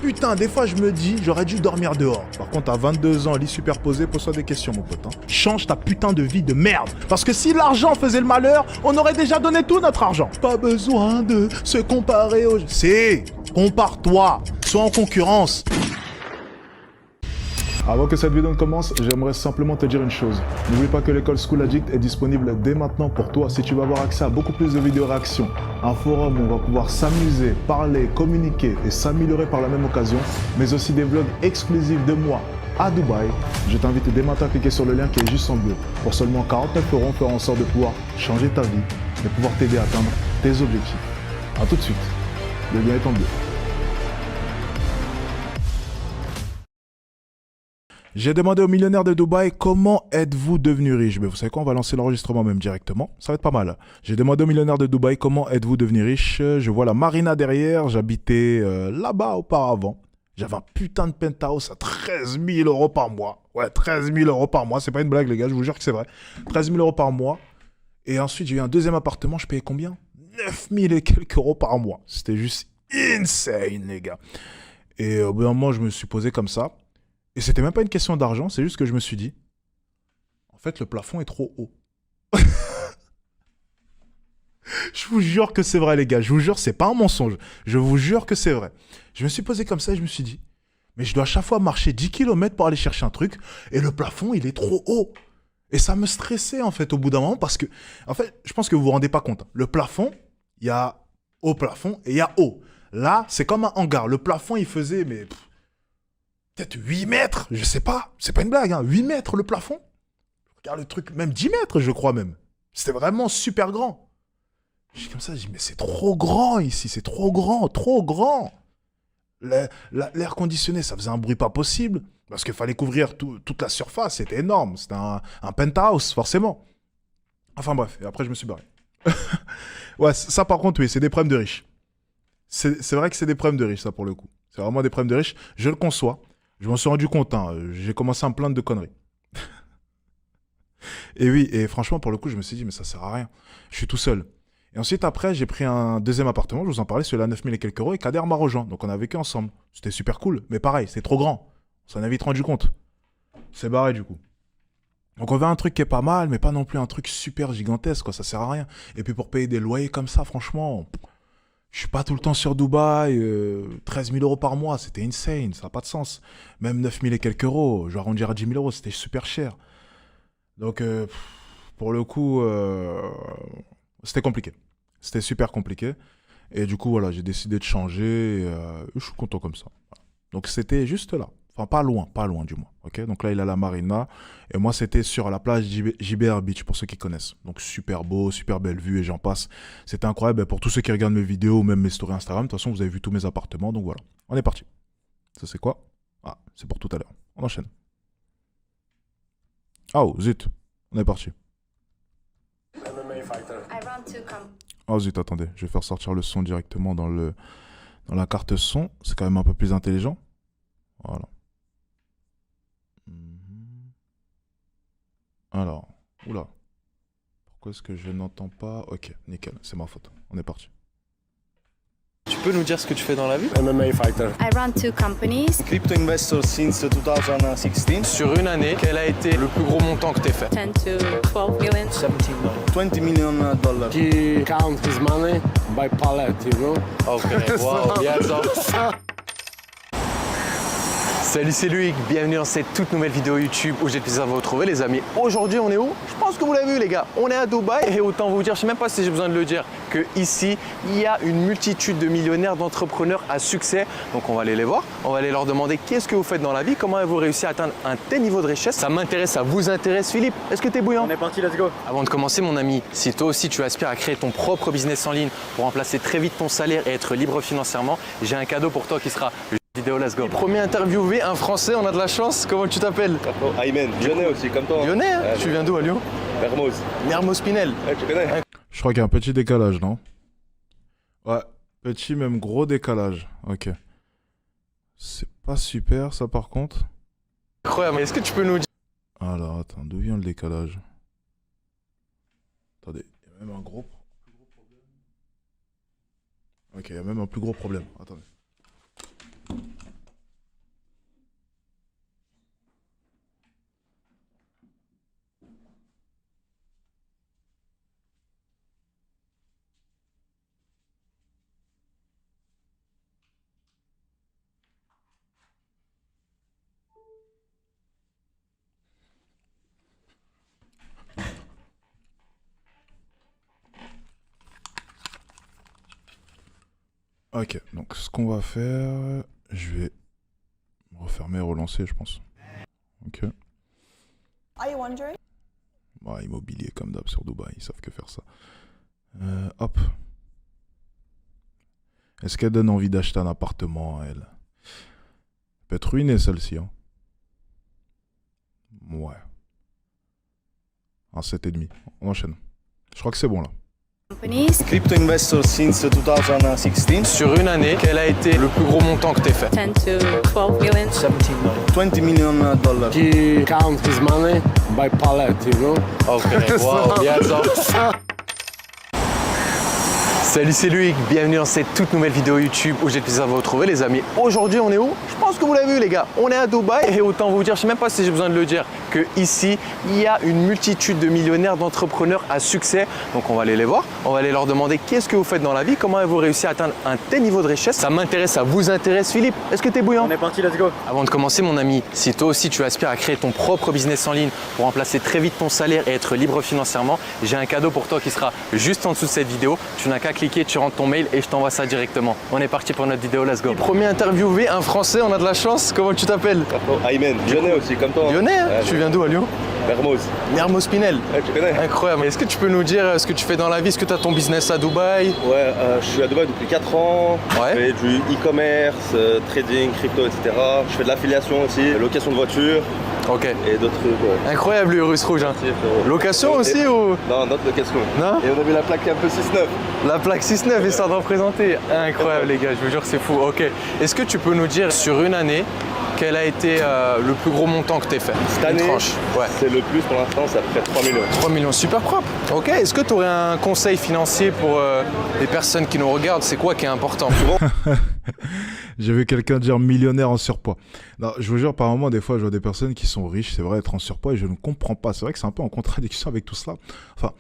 putain, des fois je me dis, j'aurais dû dormir dehors. Par contre, à 22 ans, lit superposé, pose-toi des questions, mon pote. Hein. Change ta putain de vie de merde. Parce que si l'argent faisait le malheur, on aurait déjà donné tout notre argent. Pas besoin de se comparer aux... C'est, compare-toi, sois en concurrence. Avant que cette vidéo ne commence, j'aimerais simplement te dire une chose. N'oublie pas que l'école School Addict est disponible dès maintenant pour toi si tu veux avoir accès à beaucoup plus de vidéos réactions, un forum où on va pouvoir s'amuser, parler, communiquer et s'améliorer par la même occasion, mais aussi des vlogs exclusifs de moi à Dubaï. Je t'invite dès maintenant à cliquer sur le lien qui est juste en bleu. Pour seulement 49 €, on fera en sorte de pouvoir changer ta vie et pouvoir t'aider à atteindre tes objectifs. A tout de suite. Le lien est en bleu. J'ai demandé aux millionnaires de Dubaï comment êtes-vous devenus riches. Mais vous savez quoi, on va lancer l'enregistrement même directement. Ça va être pas mal. J'ai demandé aux millionnaires de Dubaï comment êtes-vous devenus riches. Je vois la marina derrière. J'habitais là-bas auparavant. J'avais un putain de penthouse à 13 000 € par mois. Ouais, 13 000 € par mois. C'est pas une blague, les gars. Je vous jure que c'est vrai. 13 000 € par mois. Et ensuite, j'ai eu un deuxième appartement. Je payais combien? 9 000 et quelques euros par mois. C'était juste insane, les gars. Et au bout d'un moment, je me suis posé comme ça. Et c'était même pas une question d'argent, c'est juste que je me suis dit, en fait, le plafond est trop haut. Je vous jure que c'est vrai, les gars. Je vous jure, c'est pas un mensonge. Je vous jure que c'est vrai. Je me suis posé comme ça et je me suis dit, mais je dois à chaque fois marcher 10 km pour aller chercher un truc et le plafond, il est trop haut. Et ça me stressait, en fait, au bout d'un moment parce que, en fait, je pense que vous vous rendez pas compte. Le plafond, il y a haut plafond et il y a haut. Là, c'est comme un hangar. Le plafond, il faisait, mais... peut-être 8 mètres, je sais pas. C'est pas une blague, hein. 8 mètres le plafond. Regarde le truc, même 10 mètres, je crois même. C'était vraiment super grand. Je suis comme ça, je dis, mais c'est trop grand ici, c'est trop grand, trop grand. L'air conditionné, ça faisait un bruit pas possible. Parce qu'il fallait couvrir toute la surface, c'était énorme. C'était un penthouse, forcément. Enfin bref, et après je me suis barré. Ouais, ça par contre, oui, c'est des problèmes de riches. C'est vrai que c'est des problèmes de riches, ça pour le coup. C'est vraiment des problèmes de riches, je le conçois. Je m'en suis rendu compte, hein. J'ai commencé à me plaindre de conneries. Et oui, et franchement, pour le coup, je me suis dit, mais ça sert à rien. Je suis tout seul. Et ensuite, après, j'ai pris un deuxième appartement, je vous en parlais, celui-là à 9 000 et quelques euros, et Kader m'a rejoint. Donc on a vécu ensemble. C'était super cool, mais pareil, c'est trop grand. On s'en a vite rendu compte. C'est barré du coup. Donc on veut un truc qui est pas mal, mais pas non plus un truc super gigantesque, quoi, ça sert à rien. Et puis pour payer des loyers comme ça, franchement... je suis pas tout le temps sur Dubaï, 13 000 € par mois, c'était insane, ça n'a pas de sens. Même 9 000 et quelques euros, je vais arrondir à 10 000 €, c'était super cher. Donc, pour le coup, c'était compliqué. C'était super compliqué. Et du coup, voilà, j'ai décidé de changer. Et, je suis content comme ça. Voilà. Donc, c'était juste là. Enfin, pas loin du moins. Okay, donc là, il a la marina. Et moi, c'était sur la plage JBR Beach, pour ceux qui connaissent. Donc, super beau, super belle vue, et j'en passe. C'était incroyable. Et pour tous ceux qui regardent mes vidéos ou même mes stories Instagram, de toute façon, vous avez vu tous mes appartements. Donc, voilà. On est parti. Ça, c'est quoi? Ah, c'est pour tout à l'heure. On enchaîne. Oh, zut. On est parti. Oh, zut, attendez. Je vais faire sortir le son directement dans la carte son. C'est quand même un peu plus intelligent. Voilà. Alors, oula. Pourquoi est-ce que je n'entends pas? Ok, nickel, c'est ma faute. On est parti. Tu peux nous dire ce que tu fais dans la vie? MMA fighter. I run 2 companies. Crypto investor since 2016. Sur une année, quel a été le plus gros montant que tu as fait? 10 to 12 million. 20 million dollars. He counts his money by pallet, you know? Ok, wow, bien ça. Salut, c'est Loïc, bienvenue dans cette toute nouvelle vidéo YouTube où j'ai le plaisir de vous retrouver les amis. Aujourd'hui on est où? Je pense que vous l'avez vu les gars, on est à Dubaï et autant vous dire, je sais même pas si j'ai besoin de le dire, que ici il y a une multitude de millionnaires, d'entrepreneurs à succès. Donc on va aller les voir, on va aller leur demander qu'est-ce que vous faites dans la vie, comment avez-vous réussi à atteindre un tel niveau de richesse. Ça m'intéresse, ça vous intéresse. Philippe, est-ce que tu es bouillant? On est parti, let's go. Avant de commencer mon ami, si toi aussi tu aspires à créer ton propre business en ligne pour remplacer très vite ton salaire et être libre financièrement, j'ai un cadeau pour toi qui sera le vidéo let's go. Premier interviewé, un français, on a de la chance. Comment tu t'appelles? Aymen, lyonnais aussi, comme toi. Lyonnais, hein? Tu viens d'où à Lyon? Mermoz. Mermoz Pinel. Ouais, tu connais? Je crois qu'il y a un petit décalage, non? Ouais, petit même gros décalage. Ok. C'est pas super ça par contre. Incroyable, mais est-ce que tu peux nous dire? Alors attends, d'où vient le décalage? Attendez, il y a même un gros problème. Ok, il y a même un plus gros problème. Attendez. Ok, donc ce qu'on va faire, je vais me refermer et relancer, je pense. Ok. Are you wondering? Ouais, immobilier comme d'hab sur Dubaï, ils savent que faire ça. Hop. Est-ce qu'elle donne envie d'acheter un appartement à elle? Elle peut être ruinée celle-ci, hein. Ouais. Un 7,5. On enchaîne. Je crois que c'est bon là. Companies, Crypto investor since 2016. Sur une année, quel a été le plus gros montant que tu as fait? 10 to 12 million. 20 million dollars. He count his money by pallet, you know. Ok, wow, bien ça. Salut, c'est Loïc, bienvenue dans cette toute nouvelle vidéo YouTube où j'ai le plaisir de vous retrouver les amis. Aujourd'hui on est où? Je pense que vous l'avez vu les gars, on est à Dubaï et autant vous dire, je sais même pas si j'ai besoin de le dire, que ici il y a une multitude de millionnaires, d'entrepreneurs à succès. Donc on va aller les voir, on va aller leur demander qu'est-ce que vous faites dans la vie, comment avez-vous réussi à atteindre un tel niveau de richesse. Ça m'intéresse, ça vous intéresse. Philippe, est-ce que t'es bouillant? On est parti, let's go. Avant de commencer mon ami, si toi aussi tu aspires à créer ton propre business en ligne pour remplacer très vite ton salaire et être libre financièrement, j'ai un cadeau pour toi qui sera juste en dessous de cette vidéo. Tu n'as qu'à cliquer, tu rentres ton mail et je t'envoie ça directement. On est parti pour notre vidéo, let's go. Premier interviewé, un Français, on a de la chance. Comment tu t'appelles? Aymen, Lyonnais aussi, comme toi. Lyonnais, hein? Tu viens d'où à Lyon? Mermoz. Mermoz Pinel. Ouais, tu connais? Incroyable. Est-ce que tu peux nous dire ce que tu fais dans la vie? Est-ce que tu as ton business à Dubaï? Ouais, je suis à Dubaï depuis 4 ans. Ouais. Je fais du e-commerce, trading, crypto, etc. Je fais de l'affiliation aussi, location de voiture Ok. et d'autres trucs. Ouais. Incroyable le Russe Rouge. Hein. Merci, frérot. Location aussi Et- ou? Non, notre location. Non? Et on avait la plaque un peu 6-9. La plaque 6-9 histoire d'en présenter. Incroyable les gars, je vous jure c'est fou. Ok. Est-ce que tu peux nous dire sur une année quel a été le plus gros montant que tu as fait? Cette Une année, tranche. Ouais. c'est le plus pour l'instant, ça fait 3 millions. 3 millions, super propre. Ok, est-ce que tu aurais un conseil financier pour les personnes qui nous regardent? C'est quoi qui est important? J'ai vu quelqu'un dire millionnaire en surpoids. Non, je vous jure, par moment, des fois, je vois des personnes qui sont riches, c'est vrai, être en surpoids, et je ne comprends pas. C'est vrai que c'est un peu en contradiction avec tout cela. Enfin,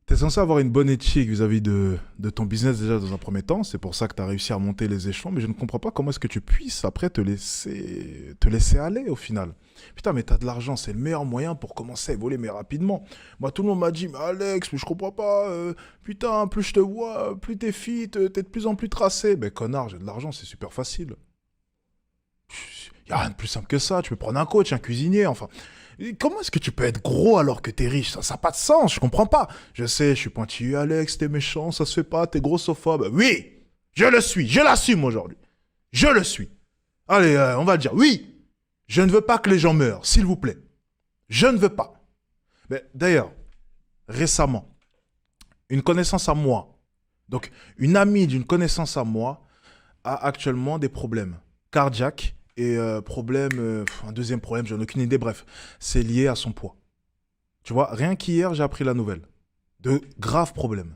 tu es censé avoir une bonne éthique vis-à-vis de ton business déjà dans un premier temps. C'est pour ça que tu as réussi à monter les échelons, mais je ne comprends pas comment est-ce que tu puisses après te laisser aller au final. Putain, mais tu as de l'argent, c'est le meilleur moyen pour commencer à évoluer, mais rapidement. Moi, tout le monde m'a dit, mais Alex, mais je comprends pas, putain, plus je te vois, plus t'es fit, t'es de plus en plus tracé. Ben connard, j'ai de l'argent, c'est super facile. Y a rien de plus simple que ça, tu peux prendre un coach, un cuisinier, enfin... Comment est-ce que tu peux être gros alors que t'es riche? Ça n'a pas de sens, je comprends pas. Je sais, je suis pointilleux, Alex, t'es méchant, ça se fait pas, t'es grossophobe. Oui, je le suis, je l'assume aujourd'hui. Je le suis. Allez, on va le dire. Oui, je ne veux pas que les gens meurent, s'il vous plaît. Je ne veux pas. Mais d'ailleurs, récemment, une connaissance à moi, donc une amie d'une connaissance à moi, a actuellement des problèmes cardiaques. Et un deuxième problème, j'en ai aucune idée, bref, c'est lié à son poids. Tu vois, rien qu'hier, j'ai appris la nouvelle. De graves problèmes.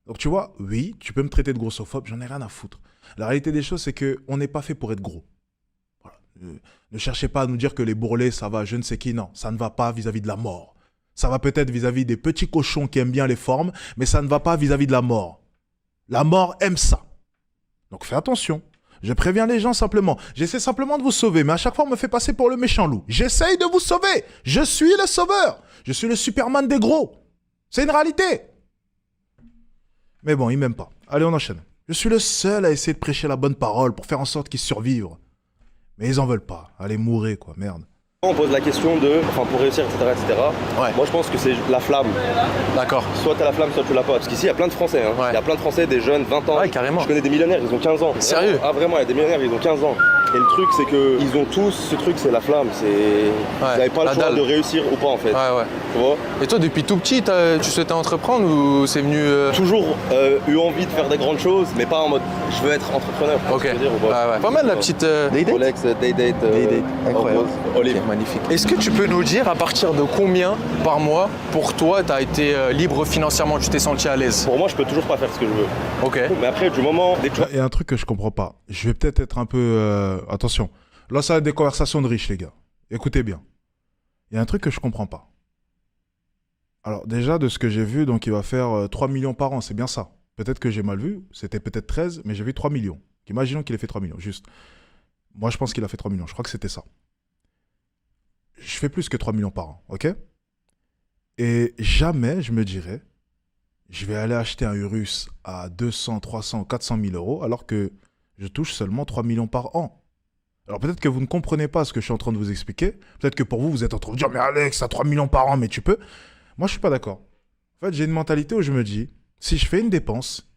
Donc tu vois, oui, tu peux me traiter de grossophobe, j'en ai rien à foutre. La réalité des choses, c'est qu'on n'est pas fait pour être gros. Voilà. Ne cherchez pas à nous dire que les bourrelets, ça va, je ne sais qui, non, ça ne va pas vis-à-vis de la mort. Ça va peut-être vis-à-vis des petits cochons qui aiment bien les formes, mais ça ne va pas vis-à-vis de la mort. La mort aime ça. Donc fais attention. Je préviens les gens simplement. J'essaie simplement de vous sauver, mais à chaque fois, on me fait passer pour le méchant loup. J'essaye de vous sauver. Je suis le sauveur. Je suis le Superman des gros. C'est une réalité. Mais bon, ils m'aiment pas. Allez, on enchaîne. Je suis le seul à essayer de prêcher la bonne parole pour faire en sorte qu'ils survivent. Mais ils en veulent pas. Allez, mourrez, quoi. Merde. On pose la question de, enfin pour réussir, etc. etc. Ouais. Moi je pense que c'est la flamme. D'accord. Soit t'as la flamme, soit tu l'as pas. Parce qu'ici il y a plein de Français. Hein. Ouais. Il y a plein de Français, des jeunes, 20 ans. Ouais, carrément. Je connais des millionnaires, ils ont 15 ans. Sérieux? Vraiment. Ah vraiment, il y a des millionnaires, ils ont 15 ans. Et le truc c'est que ils ont tous ce truc, c'est la flamme. Ils n'avaient pas le la choix dalle. de réussir ou pas en fait. Ouais. Tu vois? Et toi, depuis tout petit, tu souhaitais entreprendre ou c'est venu... Toujours eu envie de faire des grandes choses, mais pas en mode je veux être entrepreneur. Ok. Tu vois ce que je veux dire, ou pas? Ouais. Pas mal la petite... Day date? Rolex, Day-Date, Incroyable. Olive. Ok, magnifique. Est-ce que tu peux nous dire à partir de combien par mois, pour toi, tu as été libre financièrement, tu t'es senti à l'aise? Pour moi, je peux toujours pas faire ce que je veux. Ok. Mais après, du moment, dès que tu Il y a un truc que je comprends pas. Je vais peut-être être un peu... Attention. Là, ça va être des conversations de riches, les gars. Écoutez bien. Il y a un truc que je comprends pas. Alors, déjà, de ce que j'ai vu, donc il va faire 3 millions par an. C'est bien ça. Peut-être que j'ai mal vu. C'était peut-être 13, mais j'ai vu 3 millions. Imaginons qu'il ait fait 3 millions, juste. Moi, je pense qu'il a fait 3 millions. Je crois que c'était ça. Je fais plus que 3 millions par an, ok? Et jamais je me dirais je vais aller acheter un Urus à 200, 300, 400 000 euros alors que je touche seulement 3 millions par an. Alors peut-être que vous ne comprenez pas ce que je suis en train de vous expliquer. Peut-être que pour vous, vous êtes en train de dire « Mais Alex, t'as 3 millions par an, mais tu peux ». Moi, je suis pas d'accord. En fait, j'ai une mentalité où je me dis, si je fais une dépense,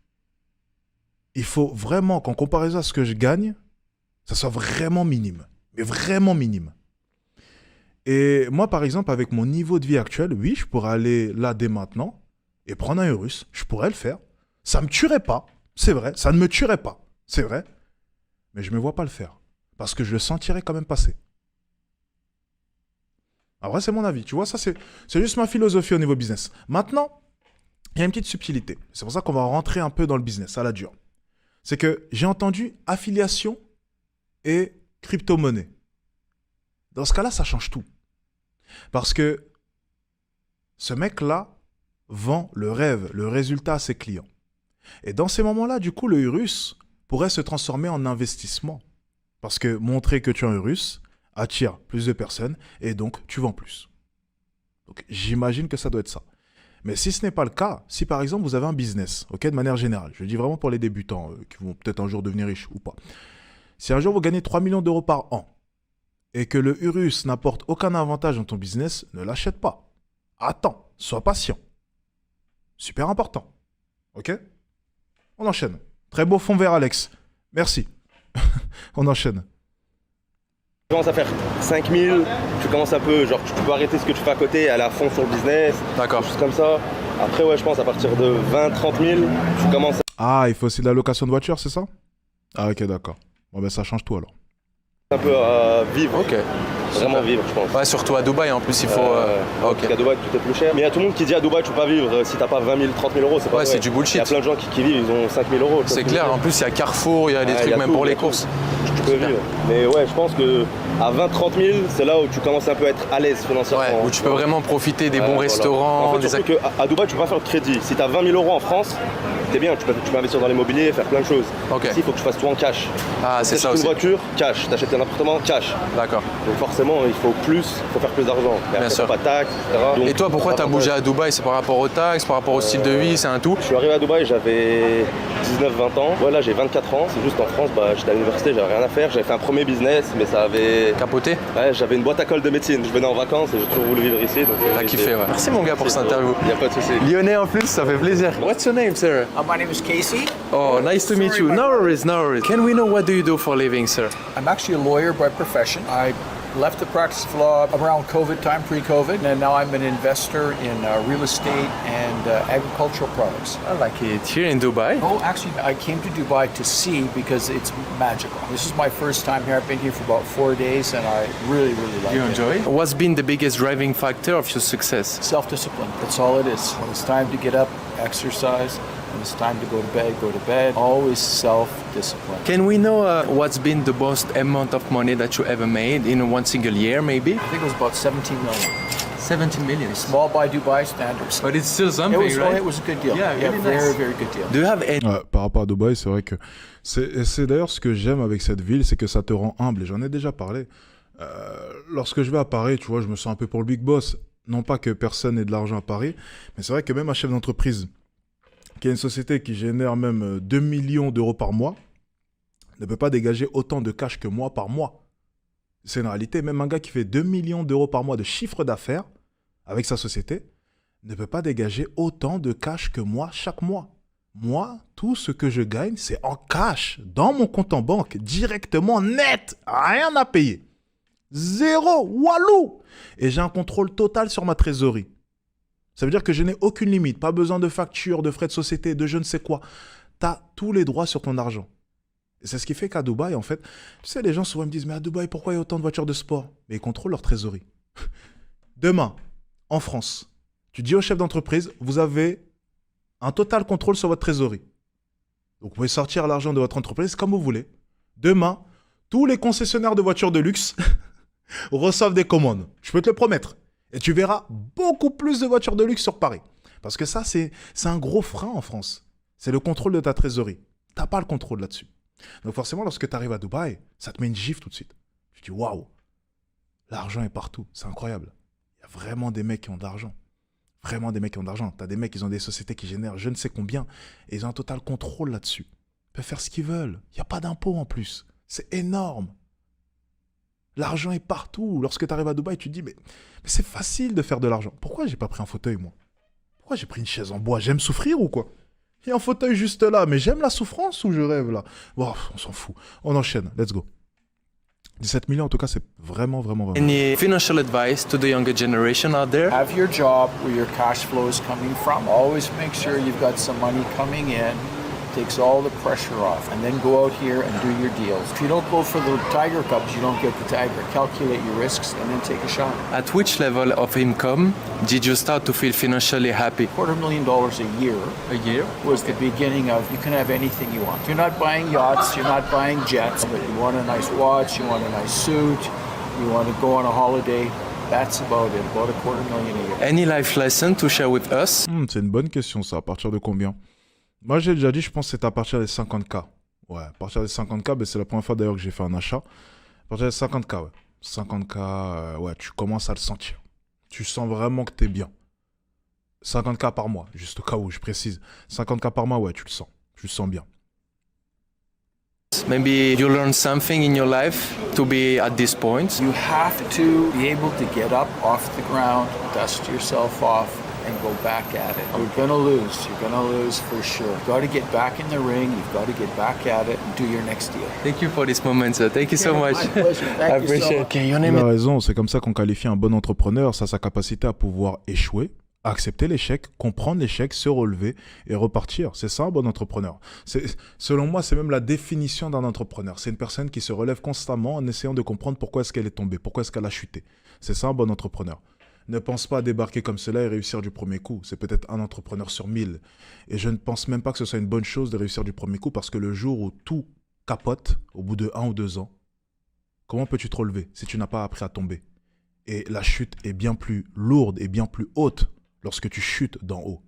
il faut vraiment qu'en comparaison à ce que je gagne, ça soit vraiment minime. Mais vraiment minime. Et moi, par exemple, avec mon niveau de vie actuel, oui, je pourrais aller là dès maintenant et prendre un Urus. Je pourrais le faire. Ça me tuerait pas, c'est vrai. Ça ne me tuerait pas, c'est vrai. Mais je ne me vois pas le faire. Parce que je le sentirais quand même passer. Après, c'est mon avis. Tu vois, ça, c'est juste ma philosophie au niveau business. Maintenant, il y a une petite subtilité. C'est pour ça qu'on va rentrer un peu dans le business, à la dure. C'est que j'ai entendu affiliation et crypto-monnaie. Dans ce cas-là, ça change tout. Parce que ce mec-là vend le rêve, le résultat à ses clients. Et dans ces moments-là, du coup, le Urus pourrait se transformer en investissement. Parce que montrer que tu as un Urus attire plus de personnes et donc tu vends plus. Donc j'imagine que ça doit être ça. Mais si ce n'est pas le cas, si par exemple vous avez un business, ok, de manière générale, je dis vraiment pour les débutants qui vont peut-être un jour devenir riches ou pas. Si un jour vous gagnez 3 millions d'euros par an et que le Urus n'apporte aucun avantage dans ton business, ne l'achète pas. Attends, sois patient. Super important. Ok? On enchaîne. Très beau fond vert, Alex. Merci. On enchaîne. Tu commences à faire 5000, tu commences un peu, genre tu peux arrêter ce que tu fais à côté et aller à fond sur le business. D'accord. Des choses comme ça. Après, ouais, je pense à partir de 20-30 000, tu commences Ah, il faut aussi de la location de voiture, c'est ça? Ah, ok, d'accord. Bon, ben ça change tout alors. un peu à vivre. Ok. Vraiment vivre, je pense. Ouais, surtout à Dubaï en plus, il faut. Parce Ok. qu'à Dubaï, tout est plus cher. Mais il y a tout le monde qui dit à Dubaï, tu peux pas vivre si t'as pas 20 000, 30 000 euros. C'est pas Ouais, vrai. c'est du bullshit. Il y a plein de gens qui vivent, ils ont 5 000 euros. C'est clair, en plus il y a Carrefour, il y a des Ouais, trucs il y a même tout, pour il y les a courses. Tu peux vivre. Mais ouais, je pense que à 20-30 000, c'est là où tu commences un peu à être à l'aise financièrement. Ouais, où tu peux vraiment profiter des Ouais, bons voilà. restaurants. En fait, des surtout qu'à Dubaï, tu peux pas faire de crédit. Si tu as 20 000 euros en France, t'es bien, tu peux investir dans l'immobilier, faire plein de choses. Ok. Ici, il faut que tu fasses tout en cash. Ah, c'est ça T'achètes aussi. une voiture, cash. T'achètes un appartement, cash. D'accord. Donc forcément, il faut faire plus d'argent. Mais après, sûr. faut pas de taxes, etc. Donc, Et toi, pourquoi tu as bougé à Dubaï? C'est par rapport aux taxes, par rapport au style de vie, c'est un tout? Je suis arrivé à Dubaï, j'avais 19-20 ans. Ouais, là, j'ai 24 ans. C'est juste en France, j'étais à l'université, j'avais rien à faire. J'avais fait un premier business, mais ça avait... Capoté? Ouais, j'avais une boîte à colle de médecine. Je venais en vacances et j'ai toujours voulu vivre ici. Donc T'as kiffé, ouais. Merci mon gars pour cette interview. Il n'y a pas de souci. Lyonnais en plus, ça fait plaisir. What's your name, sir? My name is Casey. Oh, nice to meet you. No worries, no worries. Can we know what do you do for a living, sir? I'm actually a lawyer by profession. I left the practice of law around COVID time, pre-COVID, and now I'm an investor in real estate and agricultural products. I like it. Here in Dubai? Oh, actually, I came to Dubai to see because it's magical. This is my first time here. I've been here for about 4 days, and I really, really like You it. enjoy? What's been the biggest driving factor of your success? Self-discipline. That's all it is. When it's time to get up, exercise. When it's time to go to bed, go to bed. Always self-discipline. Can we know what's been the most amount of money that you ever made in one single year, maybe? I think it was about 17 million. 17 million. Small by Dubai standards. But it's still something, It was a good deal. Yeah, really very, nice. very good deal. Do you have any... Ouais, par rapport à Dubaï, c'est vrai que c'est d'ailleurs ce que j'aime avec cette ville, c'est que ça te rend humble. Et j'en ai déjà parlé. Lorsque je vais à Paris, tu vois, je me sens un peu pour le big boss. Non pas que personne n'ait de l'argent à Paris, mais c'est vrai que même un chef d'entreprise qui a une société qui génère même 2 millions d'euros par mois ne peut pas dégager autant de cash que moi par mois. C'est une réalité. Même un gars qui fait 2 millions d'euros par mois de chiffre d'affaires avec sa société ne peut pas dégager autant de cash que moi chaque mois. Moi, tout ce que je gagne, c'est en cash, dans mon compte en banque, directement, net, rien à payer. Zéro, walou. Et j'ai un contrôle total sur ma trésorerie. Ça veut dire que je n'ai aucune limite, pas besoin de factures, de frais de société, de je ne sais quoi. Tu as tous les droits sur ton argent. Et c'est ce qui fait qu'à Dubaï, en fait, tu sais, les gens souvent me disent, mais à Dubaï, pourquoi il y a autant de voitures de sport? Mais ils contrôlent leur trésorerie. Demain, en France, tu dis au chef d'entreprise, vous avez un total contrôle sur votre trésorerie. Donc vous pouvez sortir l'argent de votre entreprise comme vous voulez. Demain, tous les concessionnaires de voitures de luxe reçoivent des commandes. Je peux te le promettre. Et tu verras beaucoup plus de voitures de luxe sur Paris. Parce que ça, c'est un gros frein en France. C'est le contrôle de ta trésorerie. Tu n'as pas le contrôle là-dessus. Donc forcément, lorsque tu arrives à Dubaï, ça te met une gifle tout de suite. Tu te dis, waouh, l'argent est partout. C'est incroyable. Il y a vraiment des mecs qui ont de l'argent. Vraiment des mecs qui ont de l'argent. T'as des mecs qui ont des sociétés qui génèrent je ne sais combien et ils ont un total contrôle là-dessus. Ils peuvent faire ce qu'ils veulent. Il n'y a pas d'impôt en plus. C'est énorme. L'argent est partout. Lorsque tu arrives à Dubaï, tu te dis mais c'est facile de faire de l'argent. Pourquoi j'ai pas pris un fauteuil, moi? Pourquoi j'ai pris une chaise en bois? J'aime souffrir ou quoi? Il y a un fauteuil juste là, mais j'aime la souffrance ou je rêve là? Bon, on s'en fout. On enchaîne. Let's go. 17 millions, en tout cas, c'est vraiment. Any financial advice to the younger generation out there? Have your job where your cash flow is coming from. Always make sure you've got some money coming in. Takes all the pressure off, and then go out here and do your deals. If you don't go for the Tiger Cubs, you don't get the Tiger. Calculate your risks and then take a shot. At which level of income did you start to feel financially happy? $250,000 a year. A year? Was the beginning of you can have anything you want. You're not buying yachts, you're not buying jets, but you want a nice watch, you want a nice suit, you want to go on a holiday. That's about it, about $250,000 a year. Any life lesson to share with us? C'est une bonne question, ça. À partir de combien? Moi, j'ai déjà dit, je pense que c'est à partir des 50K. Ouais, à partir des 50K, ben, c'est la première fois d'ailleurs que j'ai fait un achat. À partir des 50K, ouais. 50K, ouais, tu commences à le sentir. Tu sens vraiment que t'es bien. 50K par mois, juste au cas où, je précise. 50K par mois, ouais, tu le sens bien. Maybe you learned something in your life to be at this point. You have to be able to get up off the ground, dust yourself off, and go back at it. You're gonna lose. You're gonna lose for sure. You've got to get back in the ring. You've got to get back at it and do your next deal. Thank you for this moment, sir. Thank you so much. My pleasure. I Thank you so appreciate it. much. Okay, your Il name a is... raison, c'est comme ça qu'on qualifie un bon entrepreneur, ça sa capacité à pouvoir échouer, accepter l'échec, comprendre l'échec, se relever et repartir. C'est ça un bon entrepreneur. Selon moi, c'est même la définition d'un entrepreneur. C'est une personne qui se relève constamment en essayant de comprendre pourquoi est-ce qu'elle est tombée, pourquoi est-ce qu'elle a chuté. C'est ça un bon entrepreneur. Ne pense pas à débarquer comme cela et réussir du premier coup. C'est peut-être un entrepreneur sur 1000. Et je ne pense même pas que ce soit une bonne chose de réussir du premier coup parce que le jour où tout capote, au bout de 1 ou 2 ans, comment peux-tu te relever si tu n'as pas appris à tomber? Et la chute est bien plus lourde et bien plus haute lorsque tu chutes d'en haut.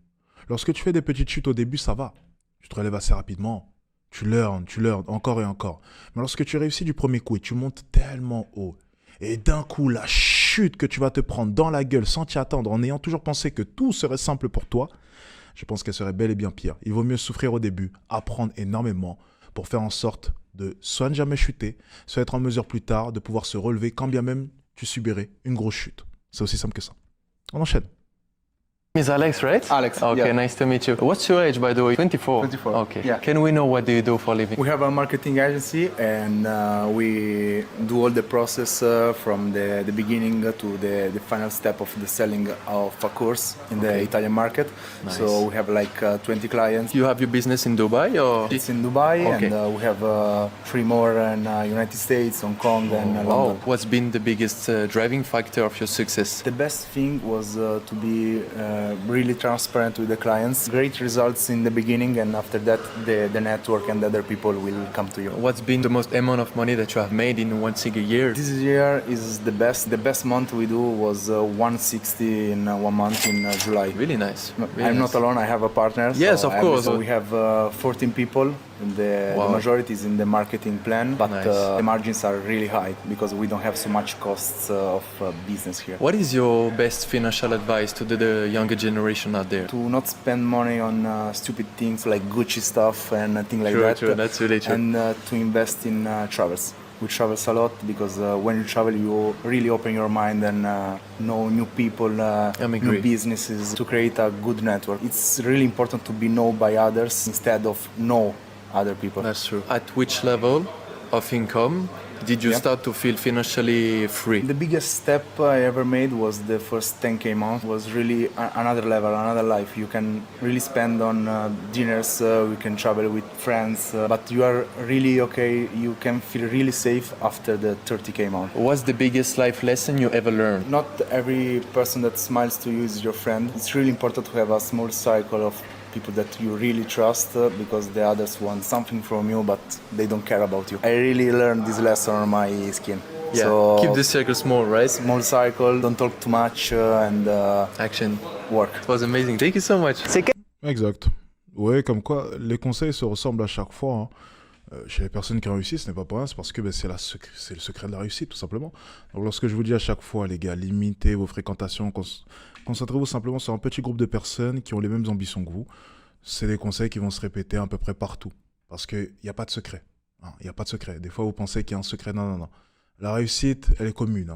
Lorsque tu fais des petites chutes au début, ça va. Tu te relèves assez rapidement. Tu learn, encore et encore. Mais lorsque tu réussis du premier coup et tu montes tellement haut, et d'un coup, la chute que tu vas te prendre dans la gueule sans t'y attendre, en ayant toujours pensé que tout serait simple pour toi, je pense qu'elle serait bel et bien pire. Il vaut mieux souffrir au début, apprendre énormément pour faire en sorte de soit ne jamais chuter, soit être en mesure plus tard de pouvoir se relever quand bien même tu subirais une grosse chute. C'est aussi simple que ça. On enchaîne. Is Alex, right? Alex, Okay, yeah. nice to meet you. What's your age, by the way? 24. 24, Okay. yeah. Can we know what do you do for a living? We have a marketing agency and we do all the process from the beginning to the final step of the selling of a course in the Italian market. Nice. So we have like 20 clients. You have your business in Dubai or? It's in Dubai Okay. and we have 3 more in United States, Hong Kong and Wow. London. What's been the biggest driving factor of your success? The best thing was to be really transparent with the clients. Great results in the beginning and after that the network and other people will come to you. What's been the most amount of money that you have made in one single year? This year is the best. The best month we do was 160 in 1 month in July. Really nice. Really I'm nice. not alone. I have a partner. Yes, of course. So we have 14 people. The Wow. majority is in the marketing plan, but Nice. the margins are really high because we don't have so much costs of business here. What is your best financial advice to the younger generation out there? To not spend money on stupid things like Gucci stuff and things like True, that. true. That's really true. And to invest in travels. We travel a lot because when you travel, you really open your mind and know new people, agree. new businesses to create a good network. It's really important to be known by others instead of know other people. That's true. At which level of income did you Yeah. start to feel financially free? The biggest step I ever made was the first 10K month. It was really another level, another life. You can really spend on dinners, we can travel with friends, but you are really okay. You can feel really safe after the 30K month. What's the biggest life lesson you ever learned? Not every person that smiles to you is your friend. It's really important to have a small cycle of people that you really trust because the others want something from you but they don't care about you. I really learned this lesson on my skin. Yeah, So keep the circle small, right? small cycle, don't talk too much and Action. work. It was amazing. Thank you so much. Exact. Ouais, comme quoi, les conseils se ressemblent à chaque fois. Hein. Chez les personnes qui ont réussi, ce n'est pas pour rien, c'est parce que c'est le secret de la réussite, tout simplement. Donc lorsque je vous dis à chaque fois, les gars, limitez vos fréquentations Concentrez-vous simplement sur un petit groupe de personnes qui ont les mêmes ambitions que vous. C'est des conseils qui vont se répéter à peu près partout. Parce qu'il n'y a pas de secret. Il n'y a pas de secret. Des fois, vous pensez qu'il y a un secret. Non, non, non. La réussite, elle est commune.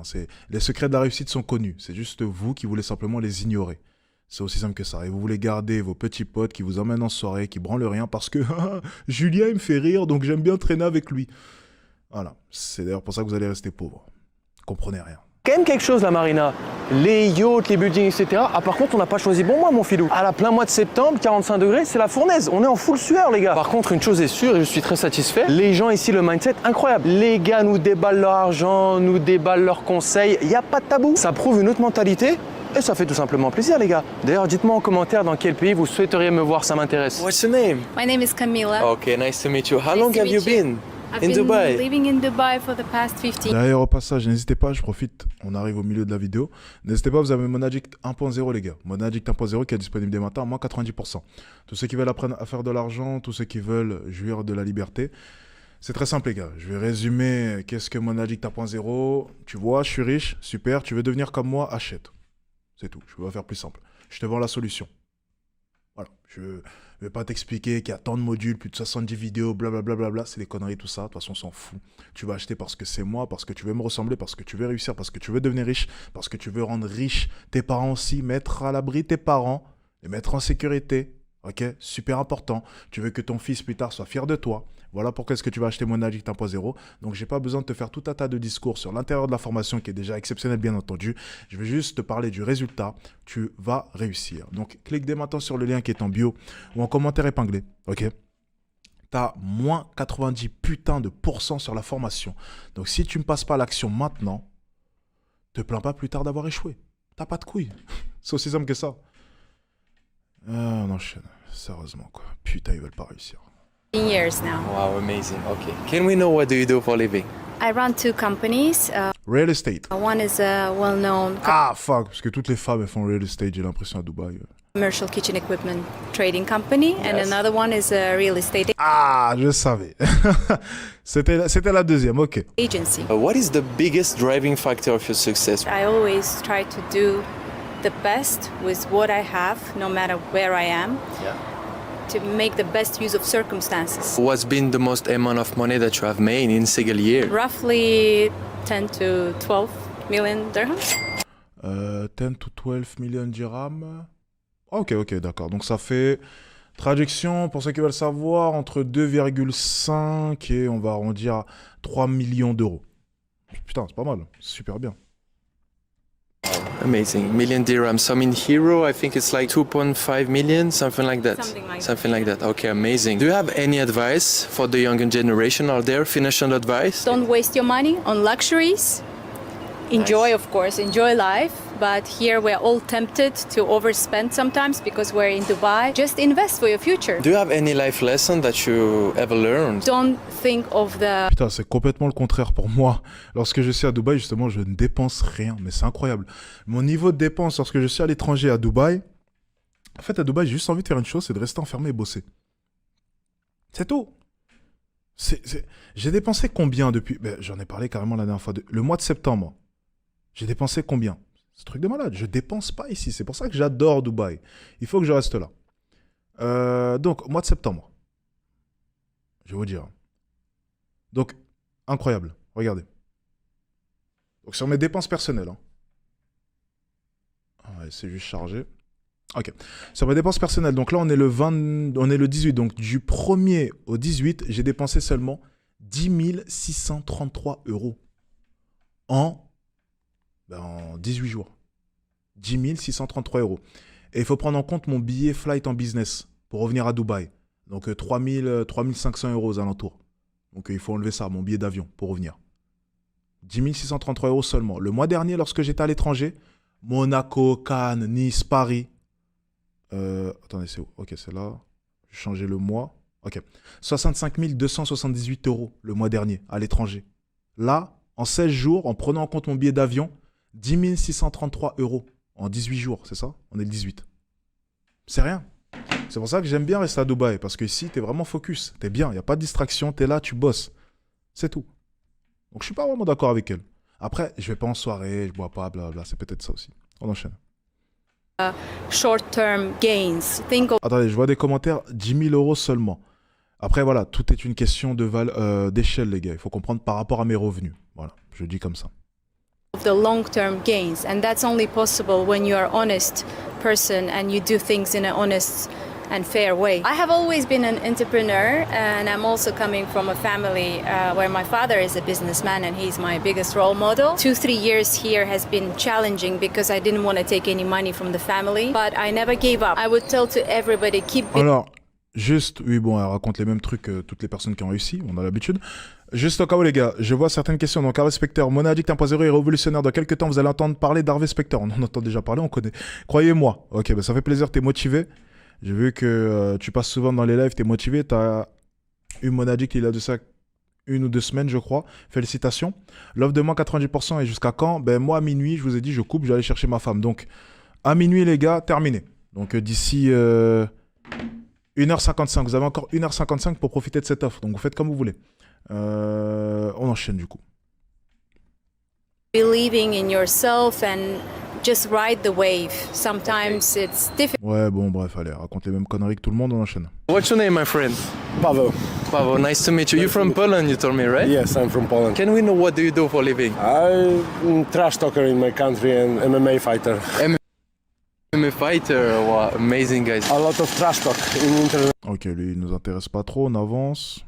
Les secrets de la réussite sont connus. C'est juste vous qui voulez simplement les ignorer. C'est aussi simple que ça. Et vous voulez garder vos petits potes qui vous emmènent en soirée, qui branlent rien parce que Julien, il me fait rire, donc j'aime bien traîner avec lui. Voilà. C'est d'ailleurs pour ça que vous allez rester pauvre. Comprenez rien. Quand même quelque chose la marina, les yachts, les buildings, etc. Ah par contre on n'a pas choisi bon mois mon filou. À la plein mois de septembre, 45 degrés, c'est la fournaise. On est en full sueur les gars. Par contre une chose est sûre et je suis très satisfait, les gens ici le mindset incroyable. Les gars nous déballent leur argent, nous déballent leurs conseils, il n'y a pas de tabou. Ça prouve une autre mentalité et ça fait tout simplement plaisir les gars. D'ailleurs dites-moi en commentaire dans quel pays vous souhaiteriez me voir, ça m'intéresse. What's your name? My name is Camila. Okay, nice to meet you. How Nice long to have you meet you. been I've in been Dubai? living in Dubai for the past 15 D'ailleurs, au passage, n'hésitez pas, je profite, on arrive au milieu de la vidéo. N'hésitez pas, vous avez mon Addict 1.0 les gars. Mon Addict 1.0 qui est disponible dès maintenant à moins 90%. Tous ceux qui veulent apprendre à faire de l'argent, tous ceux qui veulent jouir de la liberté. C'est très simple les gars, je vais résumer qu'est-ce que mon Addict 1.0. Tu vois, je suis riche, super, tu veux devenir comme moi, achète. C'est tout, je vais faire plus simple. Je te vends la solution. Voilà, je vais pas t'expliquer qu'il y a tant de modules, plus de 70 vidéos, blablabla, c'est des conneries tout ça, de toute façon on s'en fout. Tu vas acheter parce que c'est moi, parce que tu veux me ressembler, parce que tu veux réussir, parce que tu veux devenir riche, parce que tu veux rendre riche tes parents aussi, mettre à l'abri tes parents, les mettre en sécurité, ok? Super important. Tu veux que ton fils plus tard soit fier de toi. Voilà pourquoi est-ce que tu vas acheter mon Addict 1.0. Donc, j'ai pas besoin de te faire tout un tas de discours sur l'intérieur de la formation qui est déjà exceptionnel, bien entendu. Je vais juste te parler du résultat. Tu vas réussir. Donc, clique dès maintenant sur le lien qui est en bio ou en commentaire épinglé. Ok? Tu as moins 90 putains de % sur la formation. Donc, si tu ne passes pas à l'action maintenant, te plains pas plus tard d'avoir échoué. T'as pas de couilles. C'est aussi simple que ça. On enchaîne. Sérieusement, quoi. Putain, ils veulent pas réussir. years now. Wow, amazing. Okay. Can we know what do you do for a living? I run two companies. Real estate. One is a well-known Ah, fuck. Parce que toutes les femmes, elles font real estate, j'ai l'impression, à Dubaï. commercial kitchen equipment trading company, and another one is a real estate Ah, je savais. C'était la deuxième, ok. agency. What is the biggest driving factor of your success? I always try to do the best with what I have, no matter where I am, to make the best use of circumstances. What's been the most amount of money that you have made in a single year? Roughly 10 to 12 million dirhams. 10 to 12 millions dirhams. Ok, d'accord. Donc ça fait, traduction, pour ceux qui veulent savoir, entre 2,5 et on va arrondir à 3 millions d'euros. Putain, c'est pas mal. C'est super bien. Amazing. Million dirhams. So in Hero, I think it's like 2.5 million, something like that. Something like that. Okay, amazing. Do you have any advice for the younger generation out there? Financial advice? Don't waste your money on luxuries. Enjoy, of course, enjoy life. But here we're all tempted to overspend sometimes because we're in Dubai. Just invest for your future. Do you have any life lesson that you ever learned? Don't think of the Putain, c'est complètement le contraire pour moi. Lorsque je suis à Dubaï, justement, je ne dépense rien. Mais c'est incroyable. Mon niveau de dépense lorsque je suis à l'étranger à Dubaï, en fait, à Dubaï, j'ai juste envie de faire une chose, c'est de rester enfermé et bosser. C'est tout. J'ai dépensé combien depuis... Ben, j'en ai parlé carrément la dernière fois. Le mois de septembre, j'ai dépensé combien? C'est un truc de malade. Je dépense pas ici. C'est pour ça que j'adore Dubaï. Il faut que je reste là. Donc, mois de septembre. Je vais vous dire. Donc, incroyable. Regardez. Donc, sur mes dépenses personnelles. Hein. Ouais, c'est juste chargé. Ok. Sur mes dépenses personnelles. Donc là, on est le 18. Donc, du 1er au 18, j'ai dépensé seulement 10 633 € en 18 jours. 10 633 €. Et il faut prendre en compte mon billet flight en business pour revenir à Dubaï. Donc 3 500 € aux alentours. Donc il faut enlever ça, mon billet d'avion pour revenir. 10 633 € seulement. Le mois dernier, lorsque j'étais à l'étranger, Monaco, Cannes, Nice, Paris. Attendez, c'est où? Ok, c'est là. J'ai changé le mois. Ok. 65 278 € le mois dernier à l'étranger. Là, en 16 jours, en prenant en compte mon billet d'avion, 10 633 € en 18 jours, c'est ça? On est le 18. C'est rien. C'est pour ça que j'aime bien rester à Dubaï, parce que ici, t'es vraiment focus. T'es bien, il n'y a pas de distraction, t'es là, tu bosses. C'est tout. Donc je suis pas vraiment d'accord avec elle. Après, je vais pas en soirée, je bois pas, blablabla. C'est peut-être ça aussi. On enchaîne. short-term gains. Think of Attendez, je vois des commentaires, 10 000 euros seulement. Après, voilà, tout est une question d'échelle, les gars. Il faut comprendre par rapport à mes revenus. Voilà, je dis comme ça. the long-term gains, and that's only possible when you are honest person and you do things in an honest and fair way. I have always been an entrepreneur, and I'm also coming from a family where my father is a businessman and he's my biggest role model. 2-3 years here has been challenging because I didn't want to take any money from the family, but I never gave up. I would tell to everybody, keep Alors, juste, oui, bon, elle raconte les mêmes trucs que toutes les personnes qui ont réussi, on a l'habitude. Juste au cas où, les gars, je vois certaines questions. Donc, Harvey Specter, Monnaie Addict 1.0 est révolutionnaire. Dans quelques temps, vous allez entendre parler d'Harvey Specter. On en entend déjà parler, on connaît. Croyez-moi. Ok, bah, ça fait plaisir, t'es motivé. J'ai vu que tu passes souvent dans les lives, t'es motivé. T'as eu Monnaie Addict, il a de ça 1 ou 2 semaines, je crois. Félicitations. L'offre de moins 90% et jusqu'à quand? Ben, moi, à minuit, je vous ai dit, je coupe, je vais aller chercher ma femme. Donc, à minuit, les gars, terminé. Donc, d'ici 1h55, vous avez encore 1h55 pour profiter de cette offre. Donc, vous faites comme vous voulez. On enchaîne du coup. believing in yourself and just ride the wave. Sometimes it's difficult. Ouais, bon, bref, allez, raconte les mêmes conneries que tout le monde, on enchaîne. What's your name, my friend? Pavel. Pavel, nice to meet you. You're from Poland, you told me, right? Yes, I'm from Poland. Can we know what do you do for a living? I'm trash talker in my country and MMA fighter. I'm a fighter. Wow, amazing, guys. A lot of trash talk in internet. Ok, lui, il nous intéresse pas trop, on avance.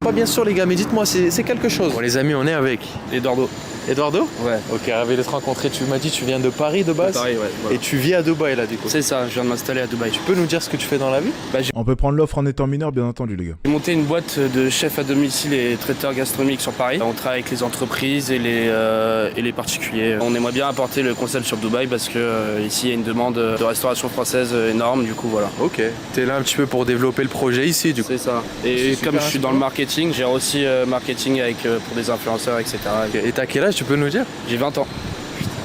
Pas bien sûr, les gars, mais dites-moi, c'est quelque chose. Bon, les amis, on est avec Eduardo. Eduardo. Ouais. Ok, ravi de te rencontrer. Tu m'as dit tu viens de Paris de base. Pareil, ouais. Voilà. Et tu vis à Dubaï là, du coup. C'est ça, je viens de m'installer à Dubaï. Tu peux nous dire ce que tu fais dans la vie? On peut prendre l'offre en étant mineur, bien entendu, les gars. J'ai monté une boîte de chefs à domicile et traiteurs gastronomiques sur Paris. On travaille avec les entreprises et les particuliers. On aimerait bien apporter le concept sur Dubaï parce que ici il y a une demande de restauration française énorme, du coup voilà. Ok. T'es là un petit peu pour développer le projet ici, du coup. C'est ça. Et comme je suis dans le marketing, j'ai aussi marketing avec, pour des influenceurs, etc. Ok. Et t'as quel âge, tu peux nous dire? J'ai 20 ans.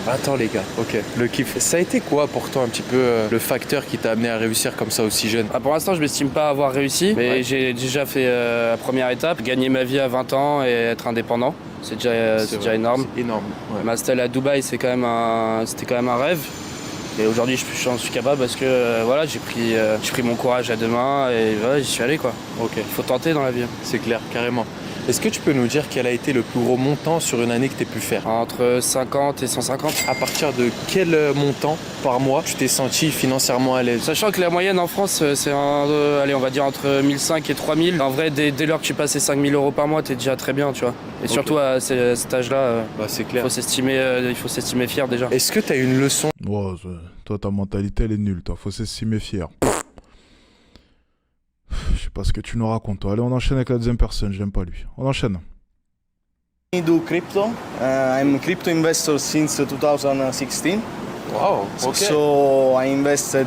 20 ans, les gars. Ok. Le kiff. Ça a été quoi pour toi un petit peu le facteur qui t'a amené à réussir comme ça aussi jeune? Pour l'instant, je m'estime pas avoir réussi, mais j'ai déjà fait la première étape, gagner ma vie à 20 ans et être indépendant. C'est déjà énorme. C'est énorme. Ouais. M'installer à Dubaï, c'était quand même un rêve. Et aujourd'hui, j'en suis capable parce que voilà, j'ai pris mon courage à deux mains et voilà, j'y suis allé quoi. Ok. Il faut tenter dans la vie. C'est clair, carrément. Est-ce que tu peux nous dire quel a été le plus gros montant sur une année que tu as pu faire? Entre 50 et 150. À partir de quel montant par mois tu t'es senti financièrement à l'aise? Sachant que la moyenne en France, c'est allez, on va dire entre 1500 et 3000. En vrai, dès lors que tu passes 5000 euros par mois, t'es déjà très bien, tu vois. Et surtout à cet âge-là, c'est clair. Il faut s'estimer fier déjà. Est-ce que tu as une leçon? Oh, toi, ta mentalité, elle est nulle, toi. Faut s'estimer fier. Je sais pas ce que tu nous racontes, toi. Allez, on enchaîne avec la deuxième personne. J'aime pas lui. On enchaîne. I do crypto. I'm a crypto investor since 2016. Wow, ok. So I invested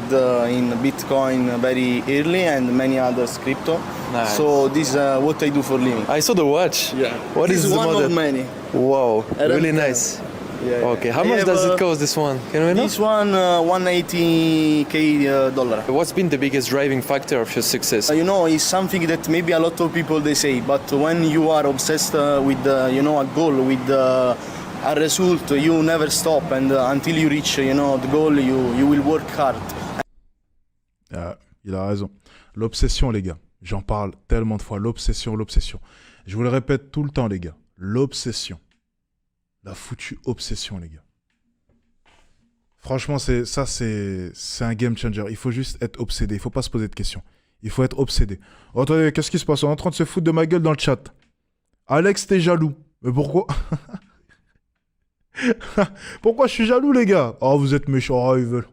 in Bitcoin very early and many others crypto. Nice. So this is what I do for living. I saw the watch. Yeah. What this is the one model? of many. Wow, really RMT. nice. Yeah, Okay, how I much have, does it cost, this one? Can we know? This one 180k dollar. What's been the biggest driving factor of your success? You know, it's something that maybe a lot of people they say, but when you are obsessed with you know, a goal, with a result, you never stop, and until you reach you know, the goal, you will work hard. Il a raison. L'obsession, les gars. J'en parle tellement de fois. L'obsession, l'obsession. Je vous le répète tout le temps, les gars. L'obsession. La foutue obsession, les gars. Franchement, c'est un game changer. Il faut juste être obsédé. Il faut pas se poser de questions. Il faut être obsédé. Oh, attendez, qu'est-ce qui se passe? On est en train de se foutre de ma gueule dans le chat. Alex, t'es jaloux. Mais pourquoi? Pourquoi je suis jaloux, les gars? Oh, vous êtes méchants. Oh, ils veulent.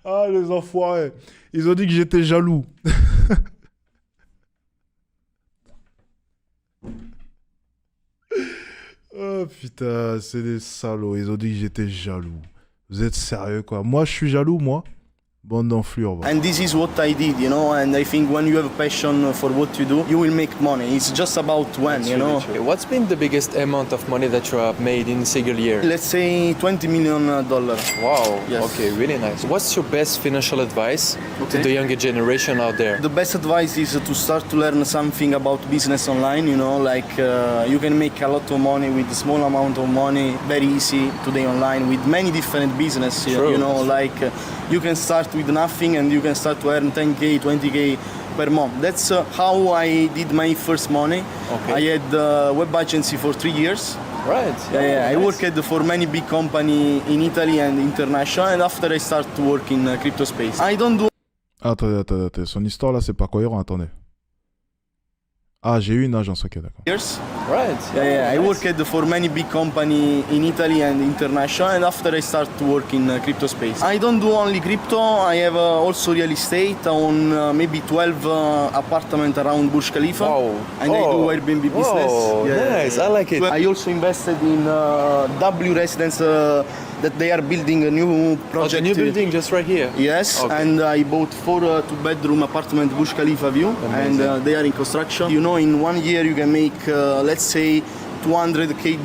Ah, les enfoirés. Ils ont dit que j'étais jaloux. Oh putain, c'est des salauds. Ils ont dit que j'étais jaloux. Vous êtes sérieux, quoi? Moi, je suis jaloux, moi? Bande d'enflure, va. And this is what I did, you know, and I think when you have a passion for what you do, you will make money. It's just about when, you know. What's been the biggest amount of money that you have made in a single year? Let's say $20 million. Wow. Yes. Okay, really nice. What's your best financial advice to the younger generation out there? The best advice is to start to learn something about business online, you know, like you can make a lot of money with a small amount of money, very easy today online with many different business, you know, like you can start with nothing and you can start to earn 10K, 20K per month. That's how I did my first money. Okay. I had a web agency for 3 years. Right. Yeah, I nice. worked for many big companies in Italy and international, and after I start to work in crypto space. I don't do Attendez. Son histoire là, c'est pas cohérent, attendez. Ah, j'ai eu une agence, ok, d'accord. years. Right. Yeah, I nice. worked for many big companies in Italy and international, and after I start to work in crypto space. I don't do only crypto, I have also real estate on maybe 12 apartments around Burj Khalifa. Wow. And I do Airbnb business. Oh, nice. I like it. I also invested in W Residence that they are building a new Oh, project. the new building just right here. Yes, Okay. and I bought 4 two-bedroom apartment Burj Khalifa view, and they are in construction. You know, in 1 year you can make, let's say, $200K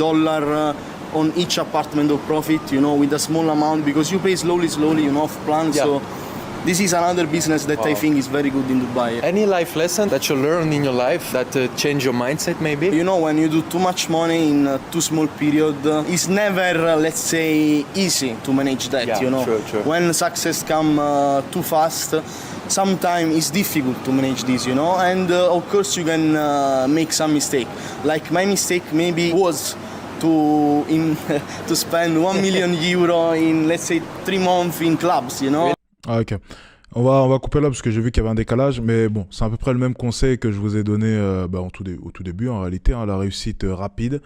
on each apartment of profit. You know, with a small amount because you pay slowly, you know, off plan. Yeah. So this is another business that I think is very good in Dubai. Any life lesson that you learned in your life that changed your mindset maybe? You know, when you do too much money in a too small period, it's never, let's say, easy to manage that, Yeah, you know. true. When success come too fast, sometimes it's difficult to manage this, you know. And of course you can make some mistake. Like my mistake maybe was to to spend 1 million euro in, let's say, 3 months in clubs, you know. Ah, ok. On va couper là parce que j'ai vu qu'il y avait un décalage, mais bon, c'est à peu près le même conseil que je vous ai donné au tout début en réalité, hein, la réussite rapide.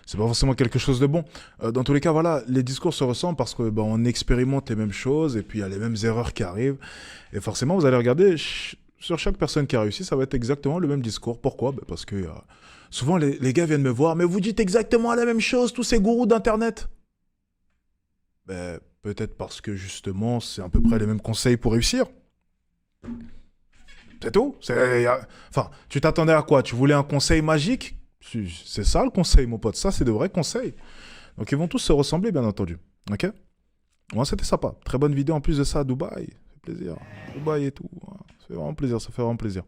C'est pas forcément quelque chose de bon. Dans tous les cas, voilà, les discours se ressemblent parce que on expérimente les mêmes choses et puis il y a les mêmes erreurs qui arrivent. Et forcément, vous allez regarder sur chaque personne qui a réussi, ça va être exactement le même discours. Pourquoi? Parce que souvent les gars viennent me voir, mais vous dites exactement la même chose, tous ces gourous d'internet. Peut-être parce que justement, c'est à peu près les mêmes conseils pour réussir. C'est tout. Enfin, tu t'attendais à quoi? Tu voulais un conseil magique? C'est ça le conseil, mon pote. Ça, c'est de vrais conseils. Donc, ils vont tous se ressembler, bien entendu. Ok? Moi, c'était sympa. Très bonne vidéo en plus de ça à Dubaï. Ça fait plaisir. Dubaï et tout. Ça fait vraiment plaisir.